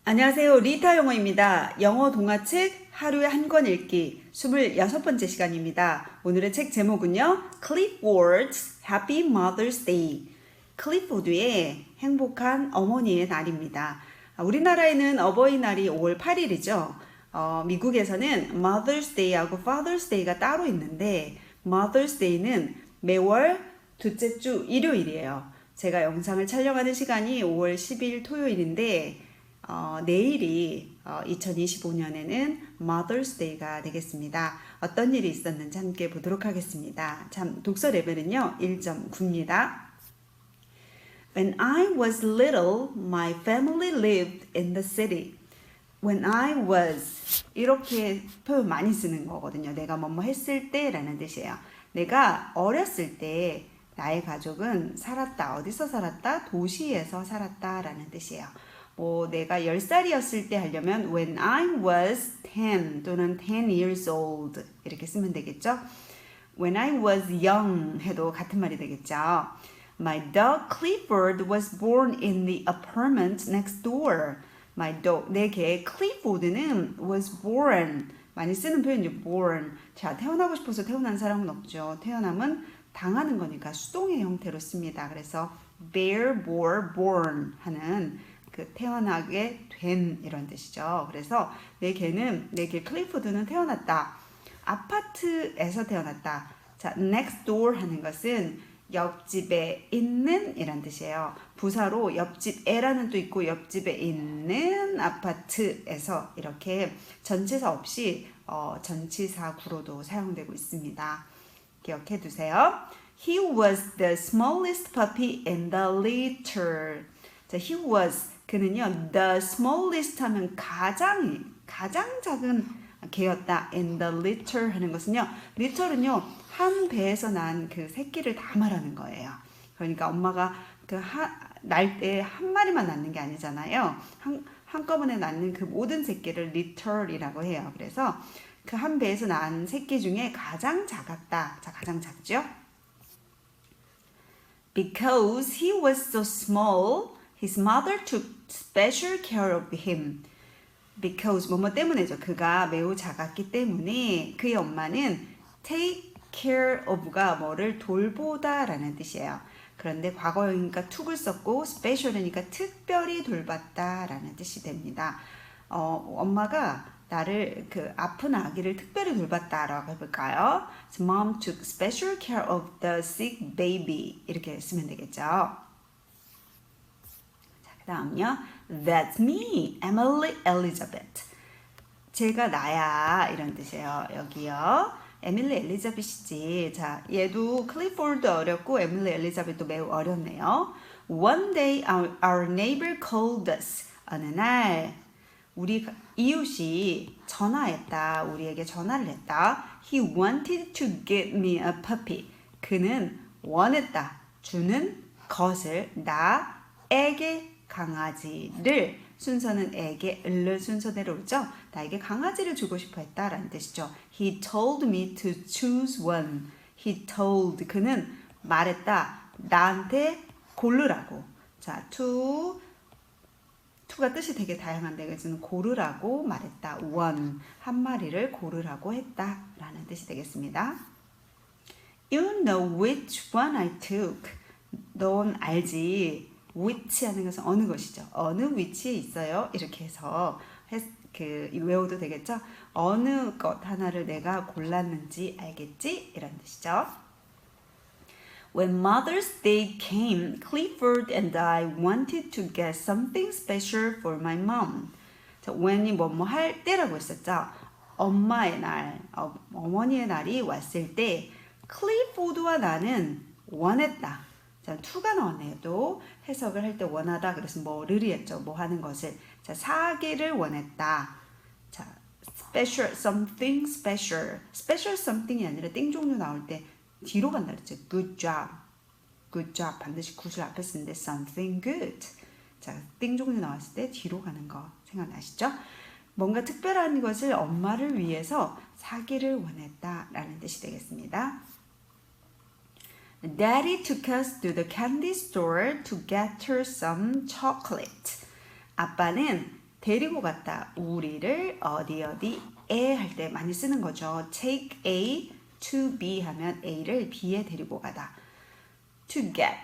안녕하세요. 리타 영어입니다. 영어 동화책 하루에 한 권 읽기 26번째 시간입니다. 오늘의 책 제목은요. Clifford's Happy Mother's Day. 클리포드의 행복한 어머니의 날입니다. 우리나라에는 어버이날이 5월 8일이죠. 미국에서는 Mother's Day하고 Father's Day가 따로 있는데 Mother's Day는 매월 둘째 주 일요일이에요. 제가 영상을 촬영하는 시간이 5월 10일 토요일인데 내일이 2025년에는 Mother's Day가 되겠습니다. 어떤 일이 있었는지 함께 보도록 하겠습니다. 참 독서 레벨은요 1.9입니다. When I was little, my family lived in the city. When I was 이렇게 표현 많이 쓰는 거거든요. 내가 뭐뭐 했을 때라는 뜻이에요. 내가 어렸을 때 나의 가족은 살았다. 어디서 살았다? 도시에서 살았다라는 뜻이에요. 내가 10살이었을 때 하려면 when I was 10 또는 10 years old 이렇게 쓰면 되겠죠. When I was young 해도 같은 말이 되겠죠. My dog Clifford was born in the apartment next door. My dog, 내 개 클리포드는 was born. 많이 쓰는 표현이죠. born. 자, 태어나고 싶어서 태어난 사람은 없죠. 태어남은 당하는 거니까 수동의 형태로 씁니다. 그래서 bear, bore, born 하는 태어나게 된 이런 뜻이죠. 그래서 내 개 클리포드는 태어났다. 아파트에서 태어났다. 자, next door 하는 것은 옆집에 있는 이란 뜻이에요. 부사로 옆집에라는 또 있고 옆집에 있는 아파트에서 이렇게 전치사 없이 전치사 구로도 사용되고 있습니다. 기억해 두세요. He was the smallest puppy in the litter. 자, he was 그는요, the smallest 하면 가장 작은 개였다. in the litter 하는 것은요, litter은요, 한 배에서 난 그 새끼를 다 말하는 거예요. 그러니까 엄마가 날 때 한 마리만 낳는 게 아니잖아요. 한꺼번에 낳는 그 모든 새끼를 litter이라고 해요. 그래서 그 한 배에서 낳은 새끼 중에 가장 작았다. 자, 가장 작죠? Because he was so small, his mother took special care of him. Because 뭐뭐 때문에죠. 그가 매우 작았기 때문에 그의 엄마는 take care of가 뭐를 돌보다 라는 뜻이에요. 그런데 과거형이니까 took을 썼고 special이니까 특별히 돌봤다 라는 뜻이 됩니다. 엄마가 나를 아픈 아기를 특별히 돌봤다라고 해볼까요? So mom took special care of the sick baby 이렇게 쓰면 되겠죠. 그 다음요. That's me, Emily Elizabeth. 제가 나야 이런 뜻이에요. 여기요. 에밀리 엘리자벳이지. 자, 얘도 클리포드 어렵고 에밀리 엘리자벳도 매우 어렵네요. One day our neighbor called us. 어느 날 우리 이웃이 전화했다. 우리에게 전화를 했다. He wanted to get me a puppy. 그는 원했다. 주는 것을 나에게 강아지를 순서는 에게를 순서대로 오죠. 나에게 강아지를 주고 싶어 했다라는 뜻이죠. He told me to choose one. He told 그는 말했다. 나한테 고르라고. 자, to가 뜻이 되게 다양한데 그래서 고르라고 말했다. one 한 마리를 고르라고 했다라는 뜻이 되겠습니다. You know which one I took. 넌 알지. which 하는 것은 어느 것이죠. 어느 위치에 있어요. 이렇게 해서 외워도 되겠죠. 어느 것 하나를 내가 골랐는지 알겠지? 이런 뜻이죠. When Mother's Day came, Clifford and I wanted to get something special for my mom. 자, when이 뭐뭐 할 때라고 했었죠. 엄마의 날, 어머니의 날이 왔을 때 클리포드와 나는 원했다. 자, to가 나왔네요. 또 해석을 할 때 원하다. 그래서 뭐를 했죠. 뭐 하는 것을. 자, 사기를 원했다. 자, special something special. special something이 아니라 띵 종류 나올 때 뒤로 간다 그랬죠. good job. good job 반드시 굿을 앞에 쓰는데 something good. 자, 띵 종류 나왔을 때 뒤로 가는 거 생각나시죠? 뭔가 특별한 것을 엄마를 위해서 사기를 원했다라는 뜻이 되겠습니다. Daddy took us to the candy store to get her some chocolate. 아빠는 데리고 갔다. 우리를 어디 어디에 할 때 많이 쓰는 거죠. Take A to B 하면 A를 B에 데리고 가다. To get.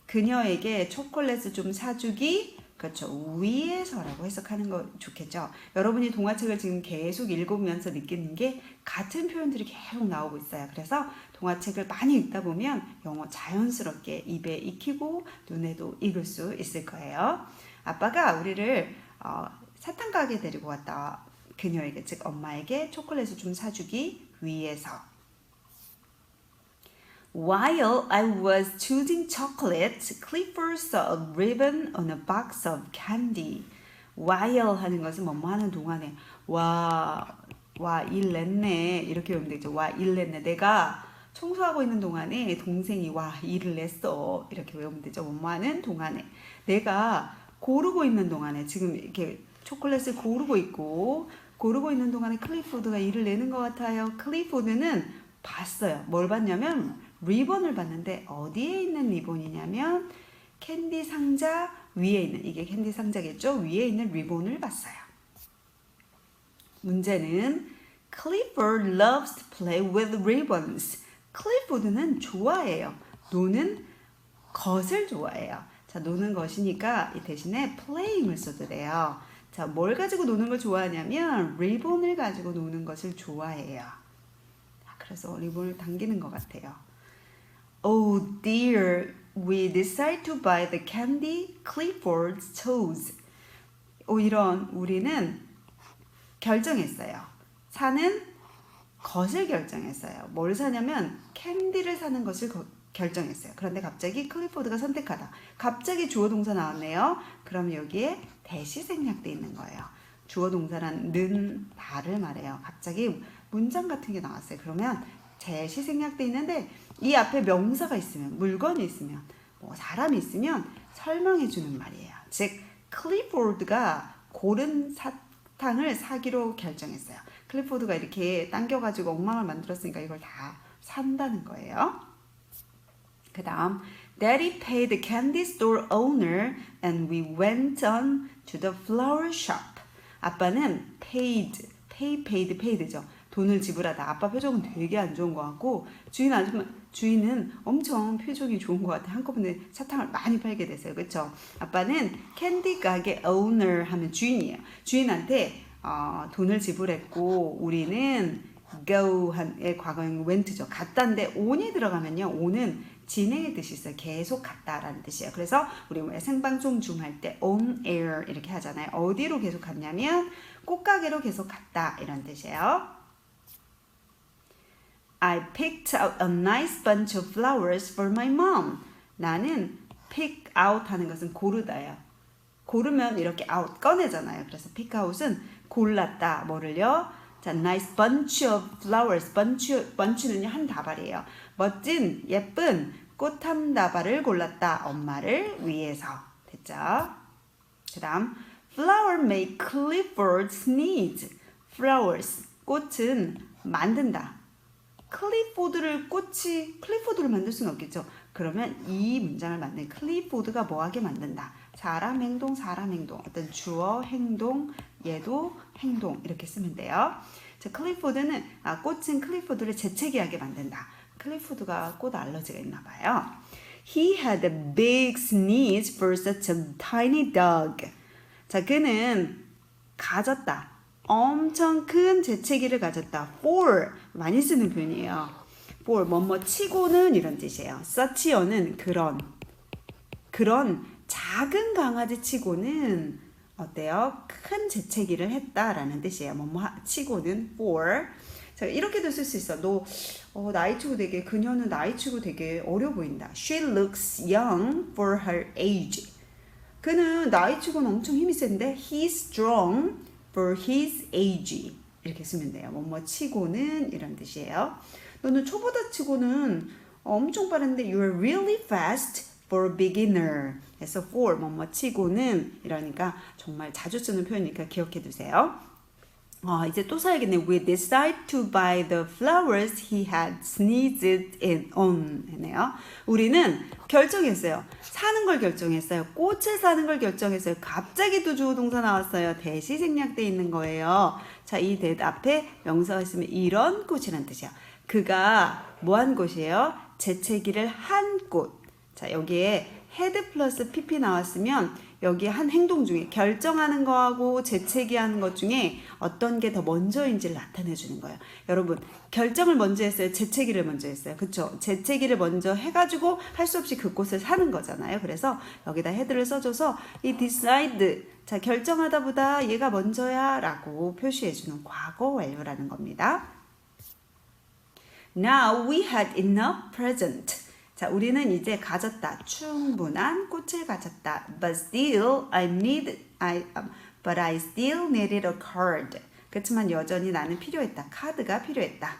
그녀에게 초콜릿을 좀 사주기. 그렇죠. 위에서라고 해석하는 거 좋겠죠. 여러분이 동화책을 지금 계속 읽으면서 느끼는 게 같은 표현들이 계속 나오고 있어요. 그래서 동화책을 많이 읽다 보면 영어 자연스럽게 입에 익히고 눈에도 익을 수 있을 거예요. 아빠가 우리를 사탕 가게에 데리고 갔다. 그녀에게 즉 엄마에게 초콜릿을 좀 사주기 위해서. While I was choosing chocolates, Clifford saw a ribbon on a box of candy. While 하는 것은 뭐뭐 하는 동안에 일 냈네 이렇게 외우면 되죠. 일 냈네. 내가 청소하고 있는 동안에 동생이 일을 냈어 이렇게 외우면 되죠. 뭐뭐 하는 동안에 내가 고르고 있는 동안에 지금 이렇게 초콜릿을 고르고 있는 동안에 클리포드가 일을 내는 것 같아요. 클리포드는 봤어요. 뭘 봤냐면 리본을 봤는데 어디에 있는 리본이냐면 캔디 상자 위에 있는 이게 캔디 상자겠죠? 위에 있는 리본을 봤어요. 문제는 Clifford loves to play with ribbons. 클리포드는 좋아해요. 노는 것을 좋아해요. 자, 노는 것이니까 이 대신에 playing을 써도 돼요. 자, 뭘 가지고 노는 걸 좋아하냐면 리본을 가지고 노는 것을 좋아해요. 그래서 리본을 당기는 것 같아요. Oh dear, we decide to buy the candy Clifford chose. 이런 우리는 결정했어요. 사는 것을 결정했어요. 뭘 사냐면 캔디를 사는 것을 결정했어요. 그런데 갑자기 클리포드가 선택하다. 갑자기 주어 동사 나왔네요. 그럼 여기에 대시 생략돼 있는 거예요. 주어 동사란 는, 다를 말해요. 갑자기 문장 같은 게 나왔어요. 그러면 대시 생략돼 있는데 이 앞에 명사가 있으면 물건이 있으면 뭐 사람이 있으면 설명해 주는 말이에요. 즉 클리포드가 고른 사탕을 사기로 결정했어요. 클리포드가 이렇게 당겨가지고 엉망을 만들었으니까 이걸 다 산다는 거예요. 그 다음 Daddy paid the candy store owner and we went on to the flower shop. 아빠는 paid죠. 돈을 지불하다. 아빠 표정은 되게 안 좋은 것 같고 주인은 엄청 표정이 좋은 것 같아. 한꺼번에 사탕을 많이 팔게 됐어요. 그렇죠? 아빠는 캔디 가게 owner 하면 주인이에요. 주인한테 돈을 지불했고 우리는 go의 과거형 went죠. 갔다인데 on이 들어가면요. on은 진행의 뜻이 있어요. 계속 갔다라는 뜻이에요. 그래서 우리 생방송 중 할 때 on air 이렇게 하잖아요. 어디로 계속 갔냐면 꽃가게로 계속 갔다 이런 뜻이에요. I picked out a nice bunch of flowers for my mom. 나는 pick out 하는 것은 고르다예요. 고르면 이렇게 out 꺼내잖아요. 그래서 pick out은 골랐다. 뭐를요? 자, nice bunch of flowers. bunch는요 한 다발이에요. 멋진 예쁜 꽃 한 다발을 골랐다. 엄마를 위해서. 됐죠? 그 다음 flower make Clifford sneeze. flowers. 꽃은 만든다. 클리포드를 만들 수는 없겠죠. 그러면 이 문장을 만든 클리포드가 뭐하게 만든다. 사람 행동 어떤 주어 행동 얘도 행동 이렇게 쓰면 돼요. 자, 클리포드는 꽃은 클리포드를 재채기하게 만든다. 클리포드가 꽃 알러지가 있나 봐요. He had a big sneeze for such a tiny dog. 자, 그는 가졌다. 엄청 큰 재채기를 가졌다. for 많이 쓰는 표현이에요. for 뭐뭐 치고는 이런 뜻이에요. such는 그런 작은 강아지 치고는 어때요? 큰 재채기를 했다라는 뜻이에요. 뭐뭐 치고는 for. 자, 이렇게도 쓸 수 있어. 그녀는 나이 치고 되게 어려 보인다. She looks young for her age. 그는 나이 치고는 엄청 힘이 센데 he's strong for his age. 이렇게 쓰면 돼요. 뭐뭐 치고는 이런 뜻이에요. 너는 초보다 치고는 엄청 빠른데 you're really fast for a beginner. 그래서 for 뭐뭐 치고는 이러니까 정말 자주 쓰는 표현이니까 기억해 두세요. 이제 또 사야겠네. We decided to buy the flowers he had sneezed in on. 네요. 우리는 결정했어요. 사는 걸 결정했어요. 꽃을 사는 걸 결정했어요. 갑자기 또 주어 동사 나왔어요. 대시 생략돼 있는 거예요. 자, 이 that 앞에 명사가 있으면 이런 꽃이란 뜻이야. 그가 뭐 한 꽃이에요? 재채기를 한 꽃. 자, 여기에 had 플러스 pp 나왔으면 여기 한 행동 중에 결정하는 거하고 재채기하는 것 중에 어떤 게 더 먼저인지를 나타내 주는 거예요. 여러분, 결정을 먼저 했어요? 재채기를 먼저 했어요? 그쵸? 재채기를 먼저 해가지고 할 수 없이 그 꽃을 사는 거잖아요. 그래서 여기다 head를 써줘서 이 decide, 자, 결정하다 보다 얘가 먼저야 라고 표시해 주는 과거 완료라는 겁니다. Now we had enough present. 자, 우리는 이제 가졌다. 충분한 꽃을 가졌다. But I still needed a card. 그렇지만 여전히 나는 필요했다. 카드가 필요했다.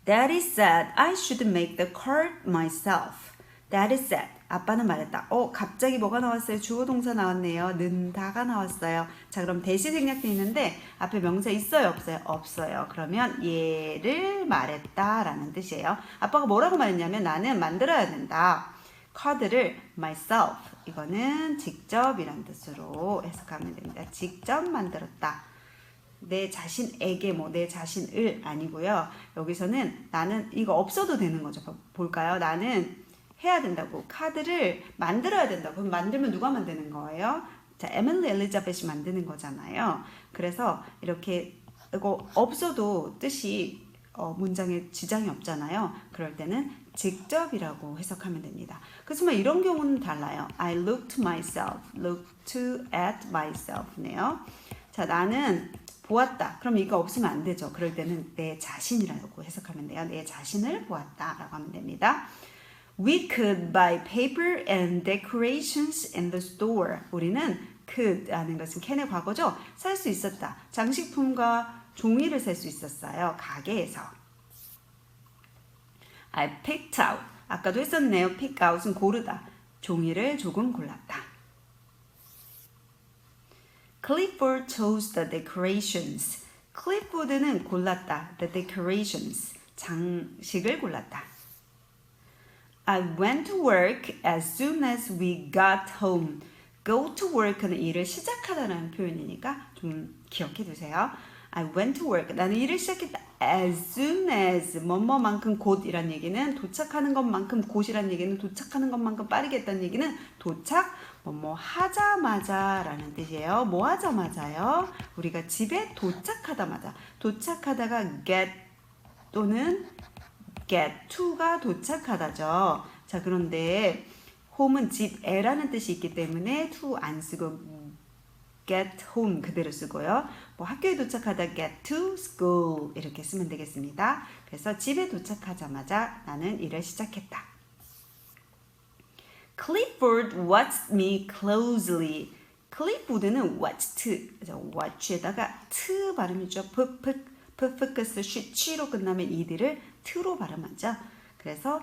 Daddy said I should make the card myself. Daddy said. 아빠는 말했다. 갑자기 뭐가 나왔어요? 주어 동사 나왔네요. 는다가 나왔어요. 자, 그럼 대시 생략돼 있는데 앞에 명사 있어요? 없어요? 없어요. 그러면 얘를 말했다라는 뜻이에요. 아빠가 뭐라고 말했냐면 나는 만들어야 된다. 카드를 myself. 이거는 직접이란 뜻으로 해석하면 됩니다. 직접 만들었다. 내 자신에게 내 자신을 아니고요. 여기서는 나는 이거 없어도 되는 거죠. 볼까요? 나는 해야 된다고. 카드를 만들어야 된다고. 그럼 만들면 누가 만드는 거예요? 자, 에밀리 엘리자벳이 만드는 거잖아요. 그래서 이렇게 이거 없어도 뜻이 문장에 지장이 없잖아요. 그럴 때는 직접이라고 해석하면 됩니다. 그렇지만 이런 경우는 달라요. I looked at myself네요. 자, 나는 보았다. 그럼 이거 없으면 안 되죠. 그럴 때는 내 자신이라고 해석하면 돼요. 내 자신을 보았다라고 하면 됩니다. We could buy paper and decorations in the store. 우리는 could 하는 것은 can의 과거죠. 살 수 있었다. 장식품과 종이를 살 수 있었어요. 가게에서. I picked out. 아까도 했었네요. pick out은 고르다. 종이를 조금 골랐다. Clifford chose the decorations. 클리포드는 골랐다. The decorations. 장식을 골랐다. I went to work as soon as we got home. Go to work는 일을 시작하다라는 표현이니까 좀 기억해 두세요. I went to work. 나는 일을 시작했다. As soon as 뭐뭐만큼 곧이란 얘기는 도착하는 것만큼 곧이란 얘기는 도착하는 것만큼 빠르게 했다는 얘기는 도착 뭐뭐 하자마자라는 뜻이에요. 뭐 하자마자요? 우리가 집에 도착하다마자. 도착하다가 get 또는 get to가 도착하다죠. 자, 그런데 home은 집에라는 뜻이 있기 때문에 to 안 쓰고 get home 그대로 쓰고요. 뭐 학교에 도착하다 get to school 이렇게 쓰면 되겠습니다. 그래서 집에 도착하자마자 나는 일을 시작했다. Clifford watched me closely. 클리포드는 watched, watch에다가 t 발음이죠. perfect 쉬로 끝나면 이들을 t로 발음하죠. 그래서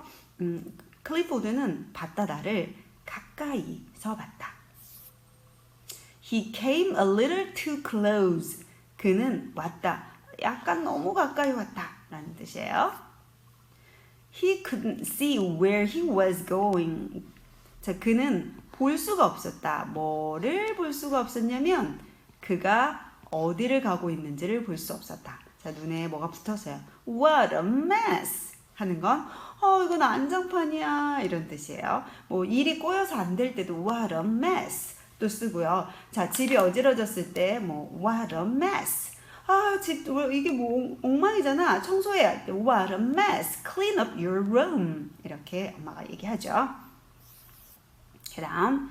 클리포드는 봤다. 나를 가까이서 봤다. He came a little too close. 그는 왔다. 약간 너무 가까이 왔다 라는 뜻이에요. He couldn't see where he was going. 자, 그는 볼 수가 없었다. 뭐를 볼 수가 없었냐면 그가 어디를 가고 있는지를 볼 수 없었다. 자, 눈에 뭐가 붙었어요. What a mess 하는 건 이건 안장판이야 이런 뜻이에요. 뭐 일이 꼬여서 안 될 때도 what a mess 또 쓰고요. 자, 집이 어지러졌을 때 뭐 what a mess. 집 이게 뭐 엉망이잖아. 청소해야 할 때 what a mess. Clean up your room. 이렇게 엄마가 얘기하죠. 그다음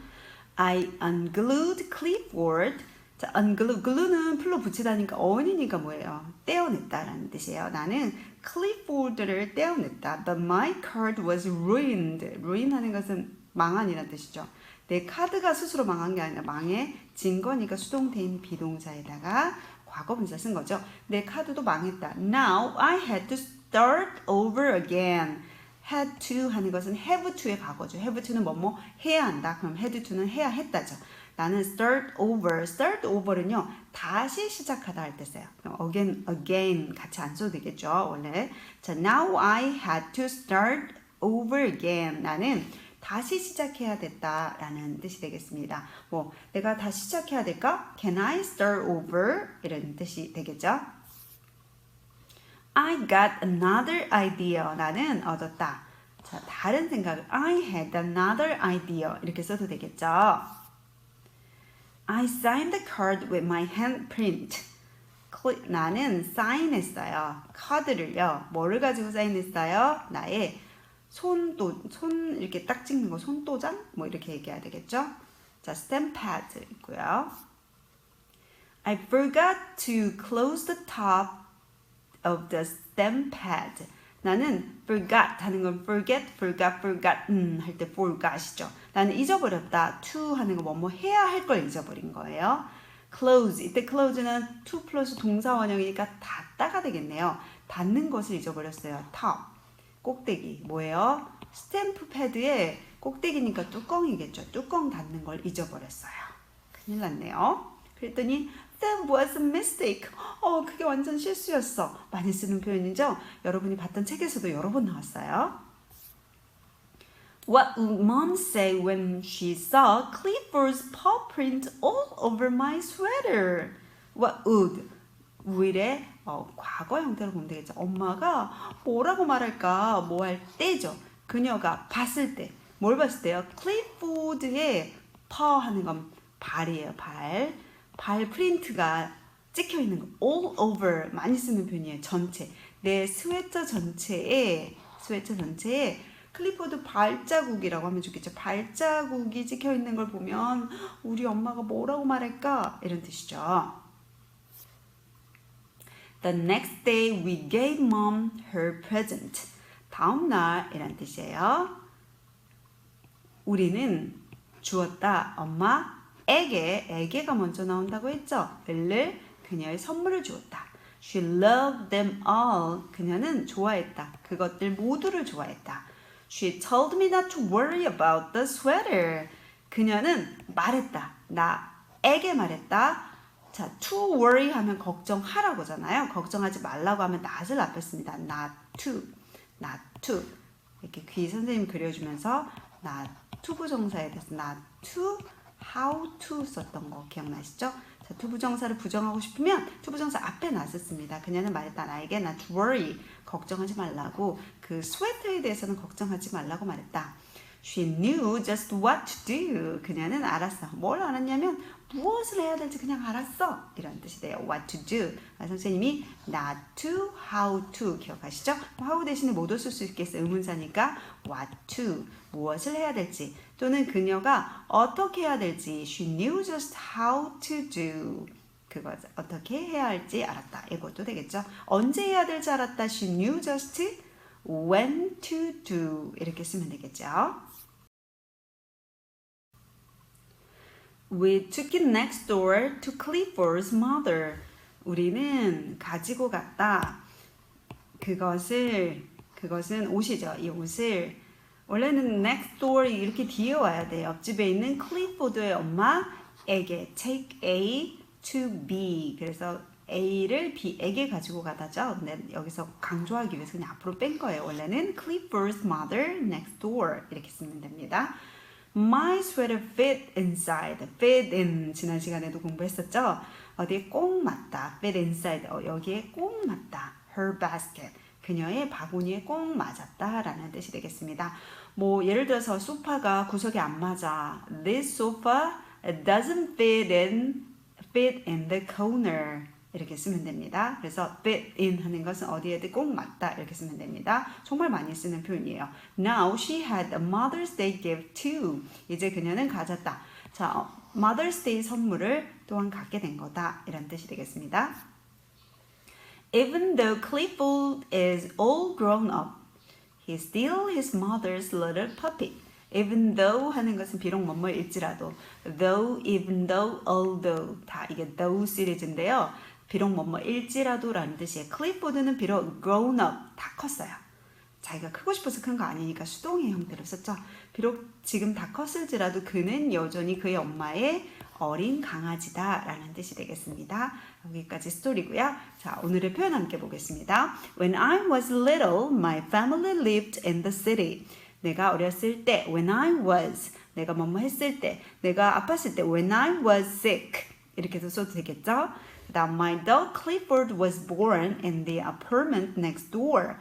I unglued clipboard. 자, glue는 풀로 붙이다니까 어원이니까 뭐예요? 떼어냈다라는 뜻이에요. 나는 clipboard를 떼어냈다. But my card was ruined. ruin하는 것은 망한이라는 뜻이죠. 내 카드가 스스로 망한 게 아니라 망해진 거니까 수동태인 비동사에다가 과거 분사 쓴 거죠. 내 카드도 망했다. Now I had to start over again. had to 하는 것은 have to의 과거죠. have to는 뭐뭐 해야 한다. 그럼 had to는 해야 했다죠. 나는 start over는요 다시 시작하다 할 때 써요. 그럼 again 같이 안 써도 되겠죠 원래. 자, now I had to start over again. 나는 다시 시작해야 됐다라는 뜻이 되겠습니다. 뭐 내가 다시 시작해야 될까? Can I start over? 이런 뜻이 되겠죠. I got another idea. 나는 얻었다. 자, 다른 생각을 I had another idea. 이렇게 써도 되겠죠. I signed the card with my handprint. 나는 사인했어요. 카드를요. 뭐를 가지고 사인했어요? 나의 손 이렇게 딱 찍는 거 손도장? 뭐 이렇게 얘기해야 되겠죠? 자, stamp pad 있고요. I forgot to close the top of the stamp pad. 나는 forgot 하는 건 forget 할 때 forgot이죠. 나는 잊어버렸다. to 하는 거 뭐뭐 해야 할 걸 잊어버린 거예요. close, 이때 close는 to 플러스 동사 원형이니까 닫다가 되겠네요. 닫는 것을 잊어버렸어요. top, 꼭대기 뭐예요? 스탬프 패드의 꼭대기니까 뚜껑이겠죠. 뚜껑 닫는 걸 잊어버렸어요. 큰일 났네요. 그랬더니 That was a mistake. 그게 완전 실수였어. 많이 쓰는 표현이죠. 여러분이 봤던 책에서도 여러 번 나왔어요. What would mom say when she saw Clifford's paw print all over my sweater? What would? will의 과거 형태로 보면 되겠죠. 엄마가 뭐라고 말할까? 뭐 할 때죠. 그녀가 봤을 때. 뭘 봤을 때요? 클리포드의 paw 하는 건 발이에요. 발 프린트가 찍혀 있는 거. all over 많이 쓰는 표현이에요. 전체. 내 스웨터 전체에 클리포드 발자국이라고 하면 좋겠죠. 발자국이 찍혀 있는 걸 보면 우리 엄마가 뭐라고 말할까? 이런 뜻이죠. The next day we gave mom her present. 다음 날 이란 뜻이에요. 우리는 주었다. 엄마에게가 먼저 나온다고 했죠. 그녀의 선물을 주었다. She loved them all. 그녀는 좋아했다. 그것들 모두를 좋아했다. She told me not to worry about the sweater. 그녀는 말했다. 나에게 말했다. 자, to worry 하면 걱정하라고잖아요. 걱정하지 말라고 하면 not을 앞에 씁니다. not to. 이렇게 귀 선생님 그려주면서 not to 부정사에 대해서 not to, how to 썼던 거 기억나시죠? 자, to 부정사를 부정하고 싶으면 to 부정사 앞에 not을 씁니다. 그녀는 말했다. 나에게 not to worry. 걱정하지 말라고. 그 스웨터에 대해서는 걱정하지 말라고 말했다. She knew just what to do. 그녀는 알았어. 뭘 알았냐면 무엇을 해야 될지 그냥 알았어. 이런 뜻이 돼요. What to do. 선생님이 not to, how to 기억하시죠? how 대신에 뭐도 쓸 수 있겠어요. 의문사니까 what to. 무엇을 해야 될지. 또는 그녀가 어떻게 해야 될지. She knew just how to do. 그거 어떻게 해야 할지 알았다. 이것도 되겠죠. 언제 해야 될지 알았다. She knew just when to do. 이렇게 쓰면 되겠죠. We took it next door to Clifford's mother. 우리는 가지고 갔다. 그것은 옷이죠. 이 옷을 원래는 next door 이렇게 뒤에 와야 돼요. 옆집에 있는 클리포드의 엄마에게 take A to B. 그래서 A를 B에게 가지고 가다죠. 근데 여기서 강조하기 위해서 그냥 앞으로 뺀 거예요. 원래는 Clifford's mother next door 이렇게 쓰면 됩니다. My sweater fit inside. fit in 지난 시간에도 공부했었죠. 어디에 꼭 맞다. fit inside. 여기에 꼭 맞다. her basket. 그녀의 바구니에 꼭 맞았다 라는 뜻이 되겠습니다. 뭐 예를 들어서 소파가 구석에 안 맞아. This sofa doesn't fit in the corner. 이렇게 쓰면 됩니다. 그래서 fit in 하는 것은 어디에든 꼭 맞다 이렇게 쓰면 됩니다. 정말 많이 쓰는 표현이에요. Now she had a Mother's Day gift too. 이제 그녀는 가졌다. 자, Mother's Day 선물을 또한 갖게 된 거다. 이런 뜻이 되겠습니다. Even though Clifford is all grown up, he's still his mother's little puppy. Even though 하는 것은 비록 뭐뭐일지라도 though, even though, although 다 이게 though 시리즈인데요. 비록 뭐뭐일지라도 라는 뜻이에요. 클리포드는 비록 grown up 다 컸어요. 자기가 크고 싶어서 큰 거 아니니까 수동의 형태로 썼죠. 비록 지금 다 컸을지라도 그는 여전히 그의 엄마의 어린 강아지다 라는 뜻이 되겠습니다. 여기까지 스토리고요. 자, 오늘의 표현 함께 보겠습니다. When I was little, my family lived in the city. 내가 어렸을 때, when I was, 내가 뭐뭐 했을 때, 내가 아팠을 때, when I was sick. 이렇게도 써도 되겠죠? 그 다음, my dog Clifford was born in the apartment next door.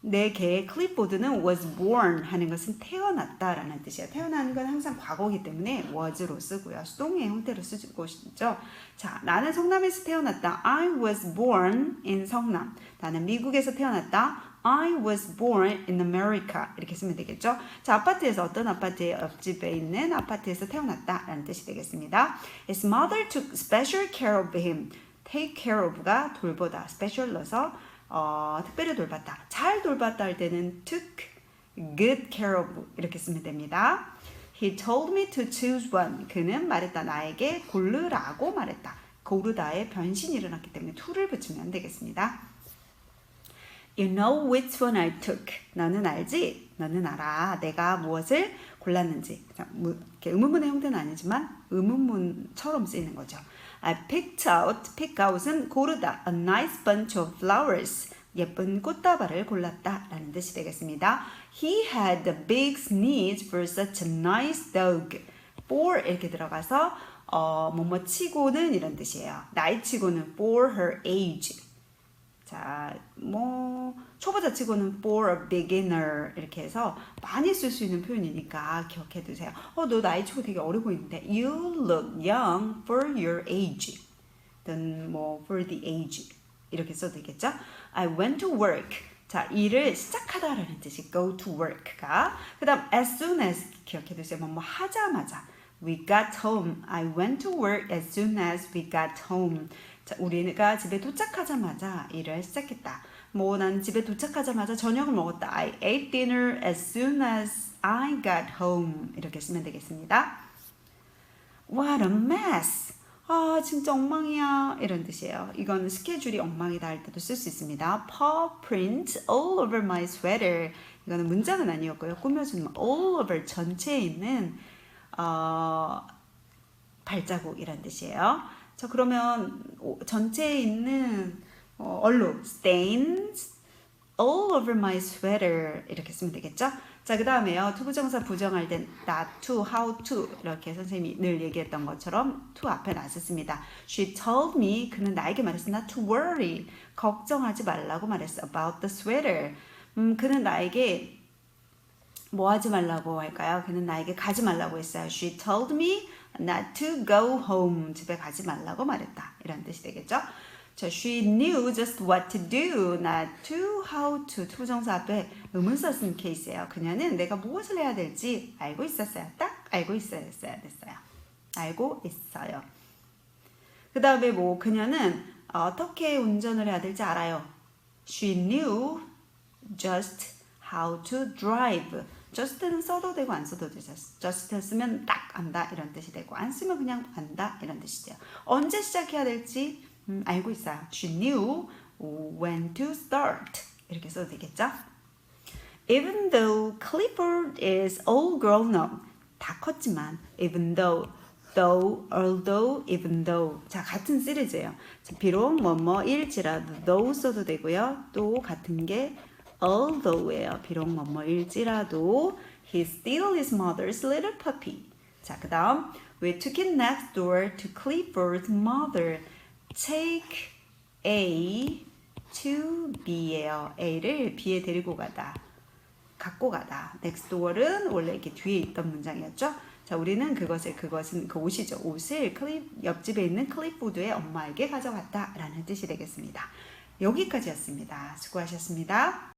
내 개 클리포드는 was born 하는 것은 태어났다라는 뜻이에요. 태어나는 건 항상 과거이기 때문에 was로 쓰고요. 수동의 형태로 쓰고 싶죠. 자, 나는 성남에서 태어났다. I was born in 성남. 나는 미국에서 태어났다. I was born in America. 이렇게 쓰면 되겠죠. 자, 아파트에서 어떤 아파트의 옆집에 있는 아파트에서 태어났다라는 뜻이 되겠습니다. His mother took special care of him. Take care of가 돌보다, special 넣어서 특별히 돌봤다. 잘 돌봤다 할 때는 took good care of 이렇게 쓰면 됩니다. He told me to choose one. 그는 말했다. 나에게 고르라고 말했다. 고르다에 변신이 일어났기 때문에 to를 붙이면 되겠습니다. You know which one I took. 너는 알지? 너는 알아. 내가 무엇을 골랐는지. 이렇게 의문문의 형태는 아니지만 의문문처럼 쓰이는 거죠. I picked out, pick out은 고르다, a nice bunch of flowers, 예쁜 꽃다발을 골랐다 라는 뜻이 되겠습니다. He had a big sneeze for such a nice dog. for 이렇게 들어가서 뭐뭐 치고는 이런 뜻이에요. 나이 치고는 for her age. 자, 뭐 초보자 치고는 for a beginner 이렇게 해서 많이 쓸 수 있는 표현이니까 기억해 두세요. 너 나이 치고 되게 어려 보이는데 You look young for your age. 또는 뭐 for the age 이렇게 써도 되겠죠? I went to work. 자, 일을 시작하다라는 뜻이 go to work가. 그 다음 as soon as 기억해 두세요. 뭐 하자마자 We got home. I went to work as soon as we got home. 자, 우리가 집에 도착하자마자 일을 시작했다. 뭐 난 집에 도착하자마자 저녁을 먹었다. I ate dinner as soon as I got home. 이렇게 쓰면 되겠습니다. What a mess. 진짜 엉망이야. 이런 뜻이에요. 이건 스케줄이 엉망이다 할 때도 쓸 수 있습니다. Paw print all over my sweater. 이거는 문장은 아니었고요. 꾸며주는 all over 전체에 있는 발자국이란 뜻이에요. 자, 그러면 전체에 있는 얼룩 stains all over my sweater 이렇게 쓰면 되겠죠? 자, 그 다음에요. 투부정사 부정할 땐 not to, how to 이렇게 선생님이 늘 얘기했던 것처럼 to 앞에 놨었습니다. She told me 그는 나에게 말했어. not to worry 걱정하지 말라고 말했어. about the sweater 그는 나에게 뭐 하지 말라고 할까요? 그는 나에게 가지 말라고 했어요. She told me not to go home. 집에 가지 말라고 말했다. 이런 뜻이 되겠죠? 자, she knew just what to do, not to how to. 투부정사 앞에 의문사 쓴 케이스예요. 그녀는 내가 무엇을 해야 될지 알고 있었어요. 딱 알고 있어야 됐어요. 알고 있어요. 그 다음에 뭐 그녀는 어떻게 운전을 해야 될지 알아요. She knew just how to drive. just는 써도 되고 안 써도 되죠. just 쓰면 딱 안다 이런 뜻이 되고 안 쓰면 그냥 안다 이런 뜻이 돼요. 언제 시작해야 될지 알고 있어요. She knew when to start. 이렇게 써도 되겠죠? Even though Clifford is all grown up. 다 컸지만 even though, although, even though. 자, 같은 시리즈예요. 자, 비록 뭐뭐일지라도 though 써도 되고요. 또 같은 게 although예요. 비록 뭐뭐일지라도 he still is mother's little puppy. 자, 그 다음 we took it next door to Clifford's mother. Take A to B예요. A를 B에 데리고 가다. 갖고 가다. next door은 원래 이렇게 뒤에 있던 문장이었죠. 자, 우리는 그것은 그 옷이죠. 옷을 옆집에 있는 클리포드의 엄마에게 가져갔다 라는 뜻이 되겠습니다. 여기까지였습니다. 수고하셨습니다.